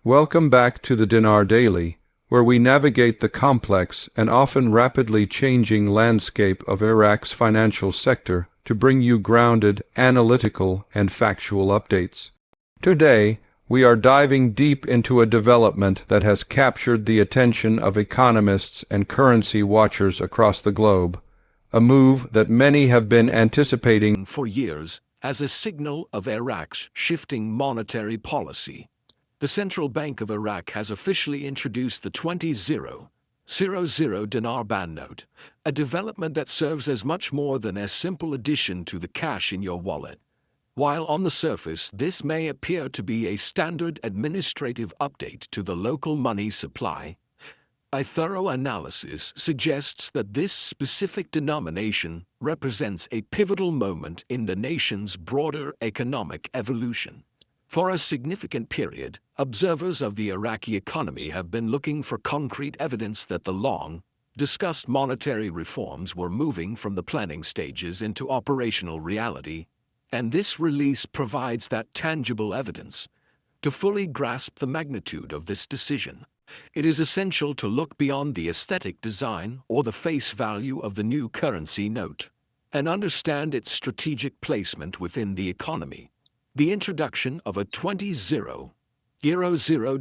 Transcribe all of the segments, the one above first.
Welcome back to the Dinar Daily, where we navigate the complex and often rapidly changing landscape of Iraq's financial sector to bring you grounded, analytical, and factual updates. Today, we are diving deep into a development that has captured the attention of economists and currency watchers across the globe, a move that many have been anticipating for years as a signal of Iraq's shifting monetary policy. The Central Bank of Iraq has officially introduced the 2000 dinar banknote, a development that serves as much more than a simple addition to the cash in your wallet. While on the surface this may appear to be a standard administrative update to the local money supply, a thorough analysis suggests that this specific denomination represents a pivotal moment in the nation's broader economic evolution. For a significant period, observers of the Iraqi economy have been looking for concrete evidence that the long-discussed monetary reforms were moving from the planning stages into operational reality, and this release provides that tangible evidence. To fully grasp the magnitude of this decision, it is essential to look beyond the aesthetic design or the face value of the new currency note and understand its strategic placement within the economy. The introduction of a 2000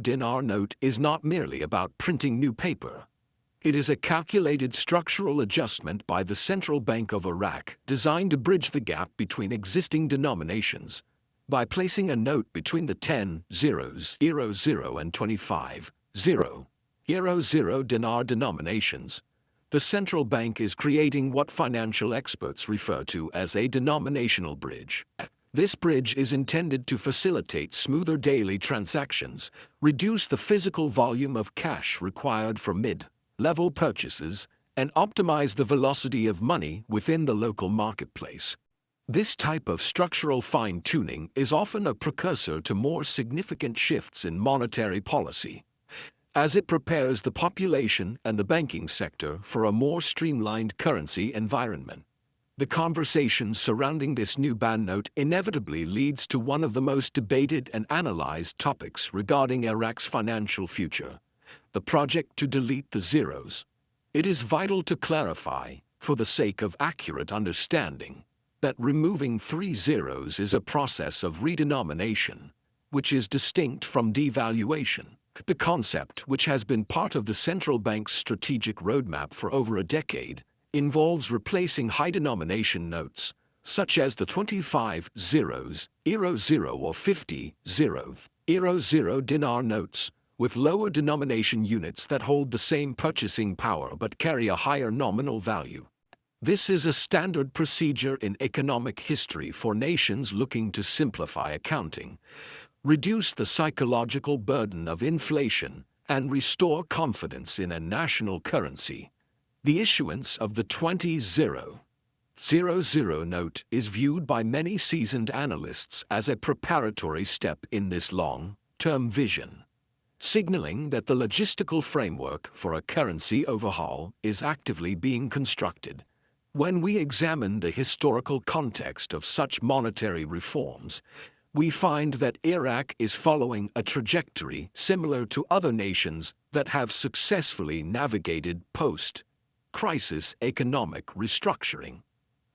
dinar note is not merely about printing new paper. It is a calculated structural adjustment by the Central Bank of Iraq designed to bridge the gap between existing denominations. By placing a note between the 10 zeros and 25 dinar denominations, the central bank is creating what financial experts refer to as a denominational bridge. This bridge is intended to facilitate smoother daily transactions, reduce the physical volume of cash required for mid-level purchases, and optimize the velocity of money within the local marketplace. This type of structural fine-tuning is often a precursor to more significant shifts in monetary policy, as it prepares the population and the banking sector for a more streamlined currency environment. The conversation surrounding this new banknote inevitably leads to one of the most debated and analyzed topics regarding Iraq's financial future: the project to delete the zeros. It is vital to clarify, for the sake of accurate understanding, that removing 3 zeros is a process of redenomination, which is distinct from devaluation. The concept, which has been part of the central bank's strategic roadmap for over a decade, involves replacing high-denomination notes, such as the 25 zeros, or 50 zeros, dinar notes, with lower denomination units that hold the same purchasing power but carry a higher nominal value. This is a standard procedure in economic history for nations looking to simplify accounting, reduce the psychological burden of inflation, and restore confidence in a national currency. The issuance of the 2000 note is viewed by many seasoned analysts as a preparatory step in this long-term vision, signaling that the logistical framework for a currency overhaul is actively being constructed. When we examine the historical context of such monetary reforms, we find that Iraq is following a trajectory similar to other nations that have successfully navigated post-crisis economic restructuring.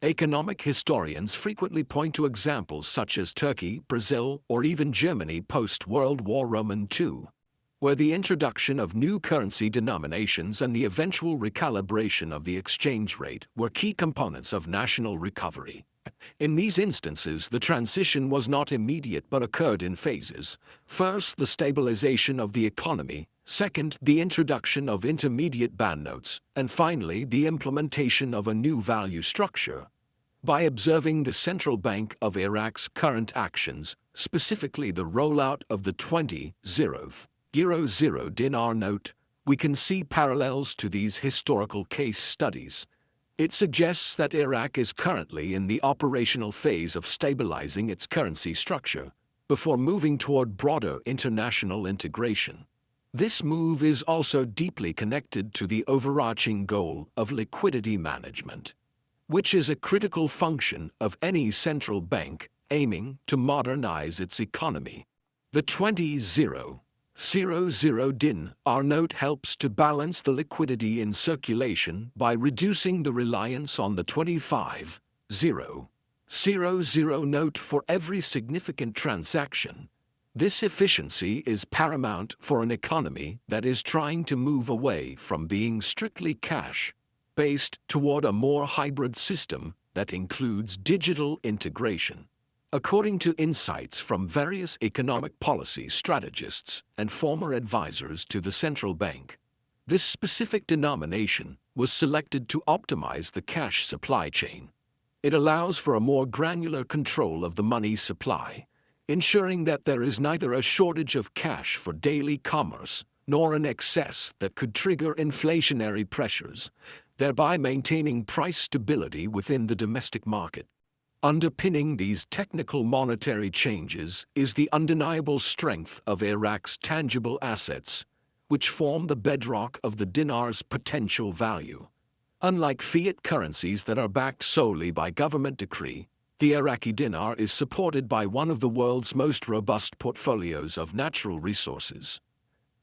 Economic historians frequently point to examples such as Turkey, Brazil, or even Germany post-World War II, where the introduction of new currency denominations and the eventual recalibration of the exchange rate were key components of national recovery. In these instances, the transition was not immediate but occurred in phases. First, the stabilization of the economy; second, the introduction of intermediate banknotes; and finally, the implementation of a new value structure. By observing the Central Bank of Iraq's current actions, specifically the rollout of the 2000 dinar note, we can see parallels to these historical case studies. It suggests that Iraq is currently in the operational phase of stabilizing its currency structure before moving toward broader international integration. This move is also deeply connected to the overarching goal of liquidity management, which is a critical function of any central bank aiming to modernize its economy. The 2000 Dinar note helps to balance the liquidity in circulation by reducing the reliance on the 25,000 note for every significant transaction. This efficiency is paramount for an economy that is trying to move away from being strictly cash-based toward a more hybrid system that includes digital integration. According to insights from various economic policy strategists and former advisors to the central bank, this specific denomination was selected to optimize the cash supply chain. It allows for a more granular control of the money supply, ensuring that there is neither a shortage of cash for daily commerce nor an excess that could trigger inflationary pressures, thereby maintaining price stability within the domestic market. Underpinning these technical monetary changes is the undeniable strength of Iraq's tangible assets, which form the bedrock of the dinar's potential value. Unlike fiat currencies that are backed solely by government decree, the Iraqi dinar is supported by one of the world's most robust portfolios of natural resources.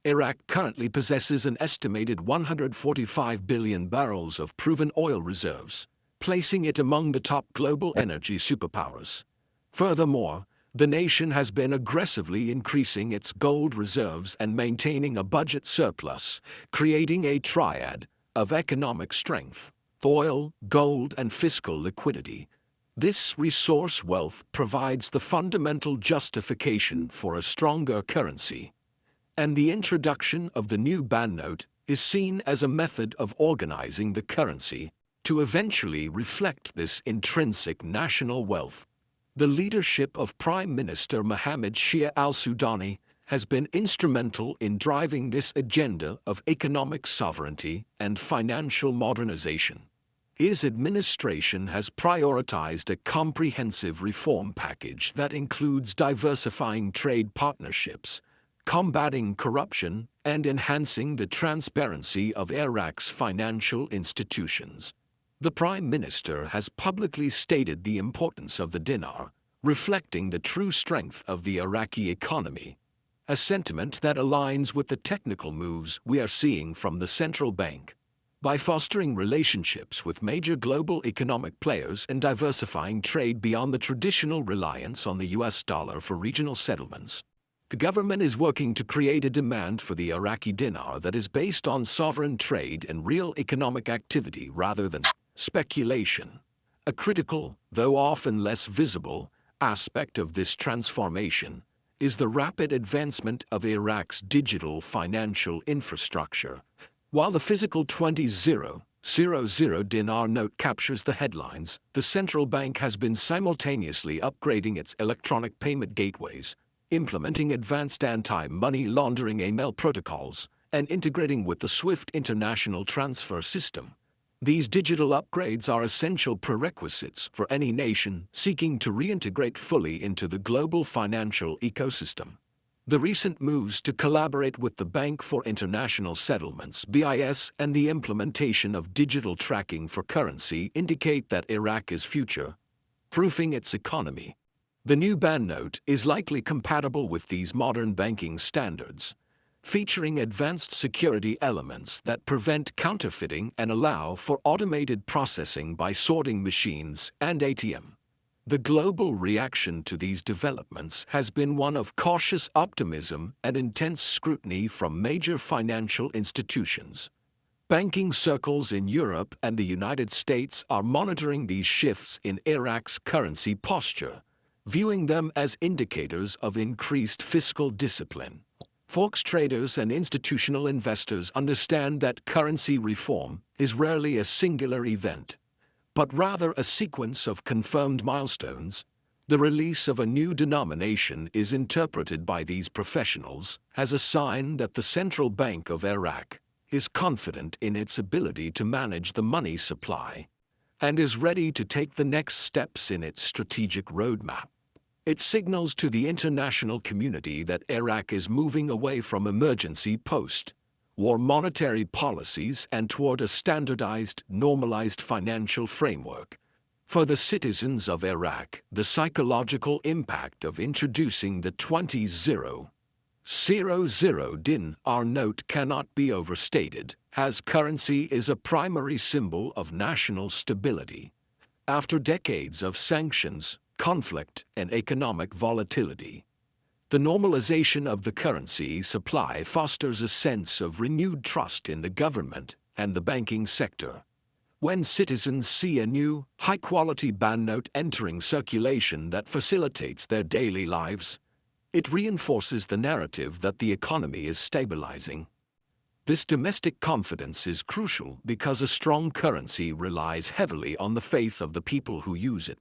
Iraq currently possesses an estimated 145 billion barrels of proven oil reserves, placing it among the top global energy superpowers. Furthermore, the nation has been aggressively increasing its gold reserves and maintaining a budget surplus, creating a triad of economic strength: oil, gold, and fiscal liquidity. This resource wealth provides the fundamental justification for a stronger currency, and the introduction of the new banknote is seen as a method of organizing the currency to eventually reflect this intrinsic national wealth. The leadership of Prime Minister Mohammed Shia al-Sudani has been instrumental in driving this agenda of economic sovereignty and financial modernization. His administration has prioritized a comprehensive reform package that includes diversifying trade partnerships, combating corruption, and enhancing the transparency of Iraq's financial institutions. The Prime Minister has publicly stated the importance of the dinar, reflecting the true strength of the Iraqi economy, a sentiment that aligns with the technical moves we are seeing from the central bank. By fostering relationships with major global economic players and diversifying trade beyond the traditional reliance on the US dollar for regional settlements, the government is working to create a demand for the Iraqi dinar that is based on sovereign trade and real economic activity rather than speculation. A critical, though often less visible, aspect of this transformation is the rapid advancement of Iraq's digital financial infrastructure. While the physical 20,000 dinar note captures the headlines, the central bank has been simultaneously upgrading its electronic payment gateways, implementing advanced anti-money laundering AML protocols, and integrating with the SWIFT international transfer system. These digital upgrades are essential prerequisites for any nation seeking to reintegrate fully into the global financial ecosystem. The recent moves to collaborate with the Bank for International Settlements (BIS) and the implementation of digital tracking for currency indicate that Iraq is future-proofing its economy. The new banknote is likely compatible with these modern banking standards, featuring advanced security elements that prevent counterfeiting and allow for automated processing by sorting machines and ATM. The global reaction to these developments has been one of cautious optimism and intense scrutiny from major financial institutions. Banking circles in Europe and the United States are monitoring these shifts in Iraq's currency posture, viewing them as indicators of increased fiscal discipline. Forex traders and institutional investors understand that currency reform is rarely a singular event, but rather a sequence of confirmed milestones. The release of a new denomination is interpreted by these professionals as a sign that the Central Bank of Iraq is confident in its ability to manage the money supply and is ready to take the next steps in its strategic roadmap. It signals to the international community that Iraq is moving away from emergency post-war monetary policies and toward a standardized, normalized financial framework. For the citizens of Iraq, the psychological impact of introducing the 20,000 Dinar note cannot be overstated, as currency is a primary symbol of national stability. After decades of sanctions, conflict, and economic volatility, the normalization of the currency supply fosters a sense of renewed trust in the government and the banking sector. When citizens see a new, high-quality banknote entering circulation that facilitates their daily lives, it reinforces the narrative that the economy is stabilizing. This domestic confidence is crucial because a strong currency relies heavily on the faith of the people who use it.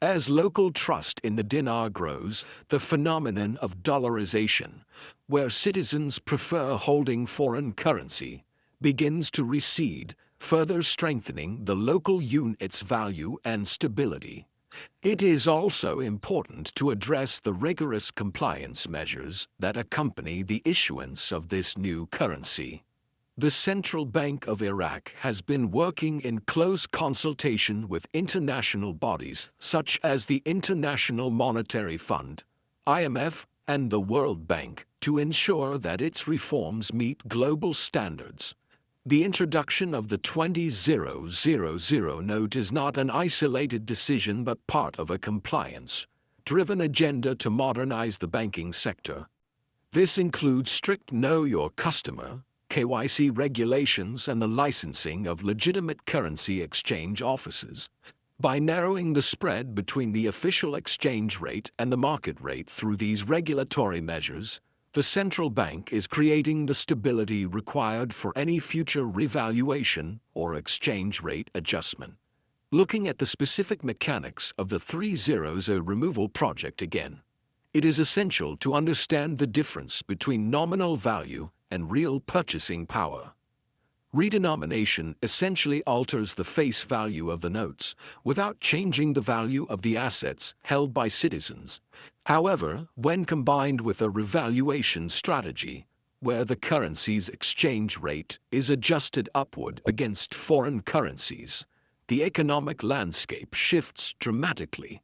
As local trust in the dinar grows, the phenomenon of dollarization, where citizens prefer holding foreign currency, begins to recede, further strengthening the local unit's value and stability. It is also important to address the rigorous compliance measures that accompany the issuance of this new currency. The Central Bank of Iraq has been working in close consultation with international bodies such as the International Monetary Fund, IMF, and the World Bank to ensure that its reforms meet global standards. The introduction of the 20,000 note is not an isolated decision but part of a compliance-driven agenda to modernize the banking sector. This includes strict Know Your Customer (KYC) regulations and the licensing of legitimate currency exchange offices. By narrowing the spread between the official exchange rate and the market rate through these regulatory measures, the central bank is creating the stability required for any future revaluation or exchange rate adjustment. Looking at the specific mechanics of the 300 removal project again, it is essential to understand the difference between nominal value and real purchasing power. Redenomination essentially alters the face value of the notes without changing the value of the assets held by citizens. However, when combined with a revaluation strategy, where the currency's exchange rate is adjusted upward against foreign currencies, the economic landscape shifts dramatically.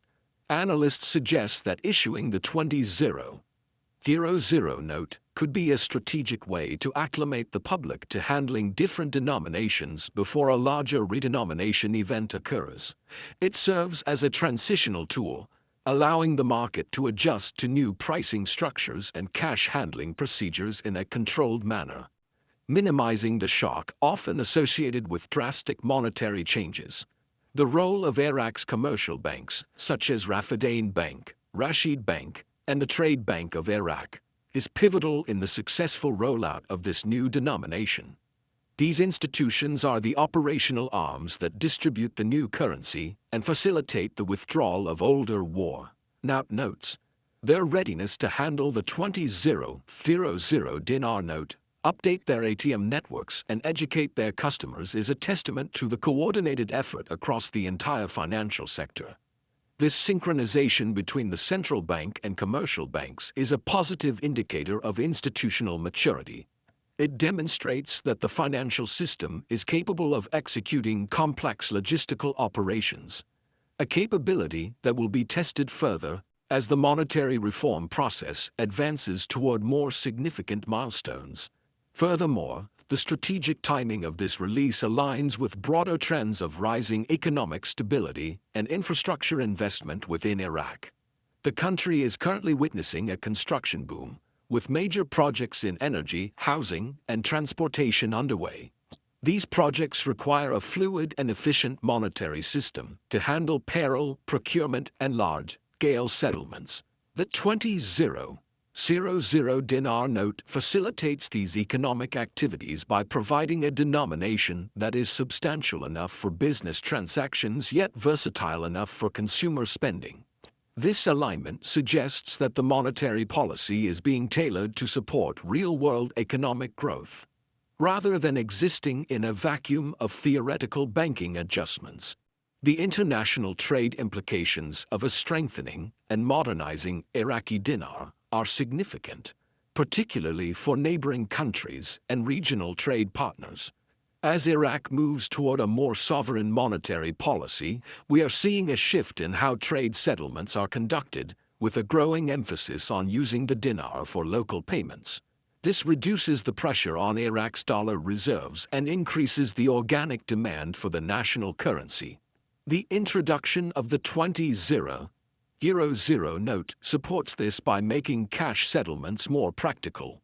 Analysts suggest that issuing the 20,000 note could be a strategic way to acclimate the public to handling different denominations before a larger redenomination event occurs. It serves as a transitional tool, allowing the market to adjust to new pricing structures and cash handling procedures in a controlled manner, minimizing the shock often associated with drastic monetary changes. The role of Iraq's commercial banks, such as Rafadain Bank, Rashid Bank, and the Trade Bank of Iraq, is pivotal in the successful rollout of this new denomination. These institutions are the operational arms that distribute the new currency and facilitate the withdrawal of older war-out notes. Their readiness to handle the 20,000 dinar note, update their ATM networks, and educate their customers is a testament to the coordinated effort across the entire financial sector. This synchronization between the central bank and commercial banks is a positive indicator of institutional maturity. It demonstrates that the financial system is capable of executing complex logistical operations, a capability that will be tested further as the monetary reform process advances toward more significant milestones. Furthermore, the strategic timing of this release aligns with broader trends of rising economic stability and infrastructure investment within Iraq. The country is currently witnessing a construction boom, with major projects in energy, housing, and transportation underway. These projects require a fluid and efficient monetary system to handle payroll, procurement, and large-scale settlements. The 20,000 dinar note facilitates these economic activities by providing a denomination that is substantial enough for business transactions yet versatile enough for consumer spending. This alignment suggests that the monetary policy is being tailored to support real-world economic growth, rather than existing in a vacuum of theoretical banking adjustments. The international trade implications of a strengthening and modernizing Iraqi dinar are significant, particularly for neighboring countries and regional trade partners. As Iraq moves toward a more sovereign monetary policy, we are seeing a shift in how trade settlements are conducted, with a growing emphasis on using the dinar for local payments. This reduces the pressure on Iraq's dollar reserves and increases the organic demand for the national currency. The introduction of the 20-0 note supports this by making cash settlements more practical.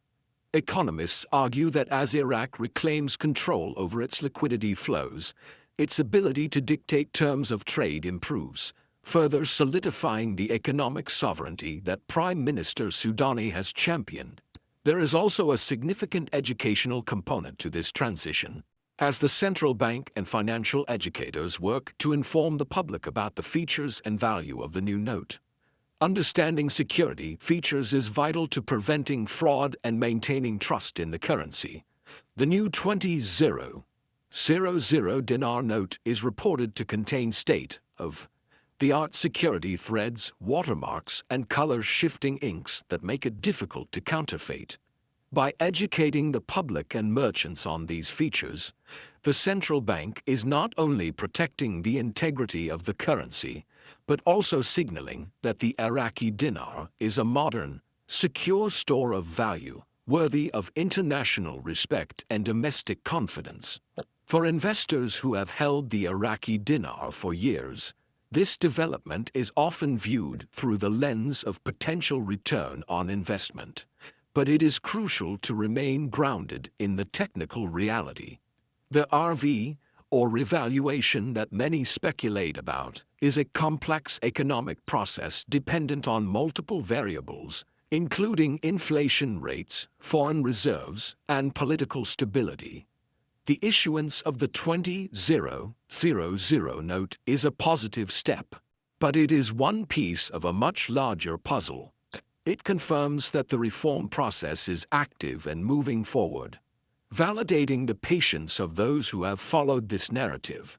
Economists argue that as Iraq reclaims control over its liquidity flows, its ability to dictate terms of trade improves, further solidifying the economic sovereignty that Prime Minister Soudani has championed. There is also a significant educational component to this transition, as the central bank and financial educators work to inform the public about the features and value of the new note. Understanding security features is vital to preventing fraud and maintaining trust in the currency. The new 20-0 dinar note is reported to contain state-of-the-art security threads, watermarks, and color-shifting inks that make it difficult to counterfeit. By educating the public and merchants on these features, the central bank is not only protecting the integrity of the currency, but also signaling that the Iraqi dinar is a modern, secure store of value, worthy of international respect and domestic confidence. For investors who have held the Iraqi dinar for years, this development is often viewed through the lens of potential return on investment. But it is crucial to remain grounded in the technical reality. The RV, or revaluation that many speculate about, is a complex economic process dependent on multiple variables, including inflation rates, foreign reserves, and political stability. The issuance of the 20-0 note is a positive step, but it is one piece of a much larger puzzle. It confirms that the reform process is active and moving forward, validating the patience of those who have followed this narrative.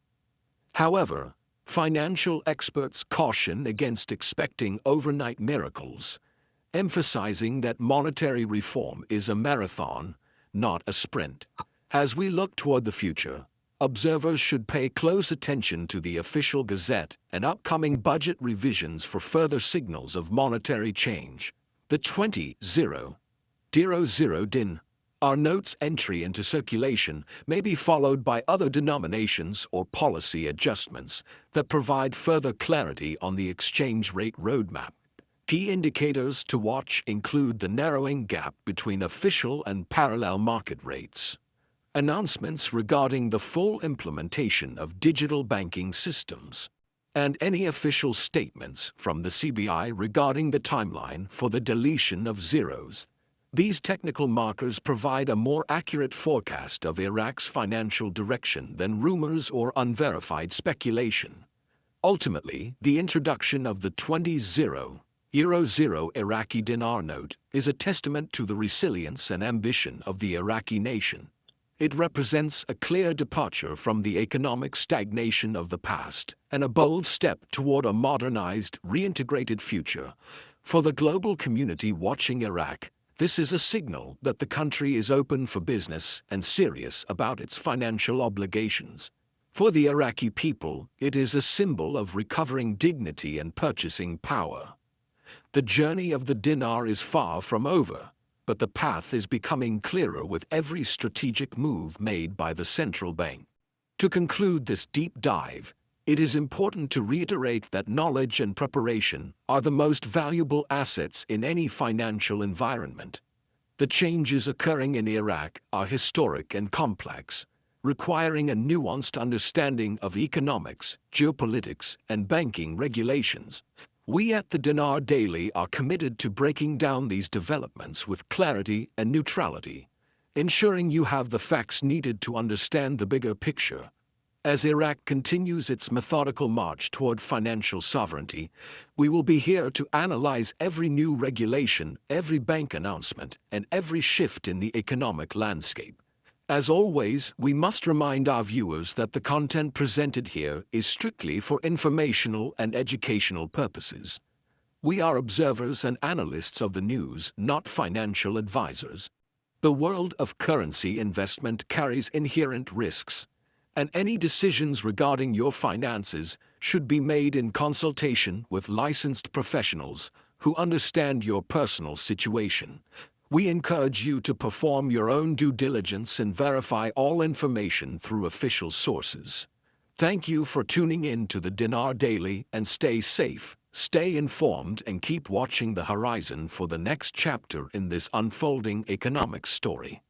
However, financial experts caution against expecting overnight miracles, emphasizing that monetary reform is a marathon, not a sprint. As we look toward the future, observers should pay close attention to the official gazette and upcoming budget revisions for further signals of monetary change. The 20-0 dinar note's entry into circulation may be followed by other denominations or policy adjustments that provide further clarity on the exchange rate roadmap. Key indicators to watch include the narrowing gap between official and parallel market rates, announcements regarding the full implementation of digital banking systems, and any official statements from the CBI regarding the timeline for the deletion of zeros. These technical markers provide a more accurate forecast of Iraq's financial direction than rumors or unverified speculation. Ultimately, the introduction of the 20-0 Iraqi dinar note is a testament to the resilience and ambition of the Iraqi nation. It represents a clear departure from the economic stagnation of the past and a bold step toward a modernized, reintegrated future. For the global community watching Iraq, this is a signal that the country is open for business and serious about its financial obligations. For the Iraqi people, it is a symbol of recovering dignity and purchasing power. The journey of the dinar is far from over, but the path is becoming clearer with every strategic move made by the central bank. To conclude this deep dive, it is important to reiterate that knowledge and preparation are the most valuable assets in any financial environment. The changes occurring in Iraq are historic and complex, requiring a nuanced understanding of economics, geopolitics, and banking regulations. We at the Dinar Daily are committed to breaking down these developments with clarity and neutrality, ensuring you have the facts needed to understand the bigger picture. As Iraq continues its methodical march toward financial sovereignty, we will be here to analyze every new regulation, every bank announcement, and every shift in the economic landscape. As always, we must remind our viewers that the content presented here is strictly for informational and educational purposes. We are observers and analysts of the news, not financial advisors. The world of currency investment carries inherent risks, and any decisions regarding your finances should be made in consultation with licensed professionals who understand your personal situation. We encourage you to perform your own due diligence and verify all information through official sources. Thank you for tuning in to the Dinar Daily, and stay safe, stay informed, and keep watching the horizon for the next chapter in this unfolding economic story.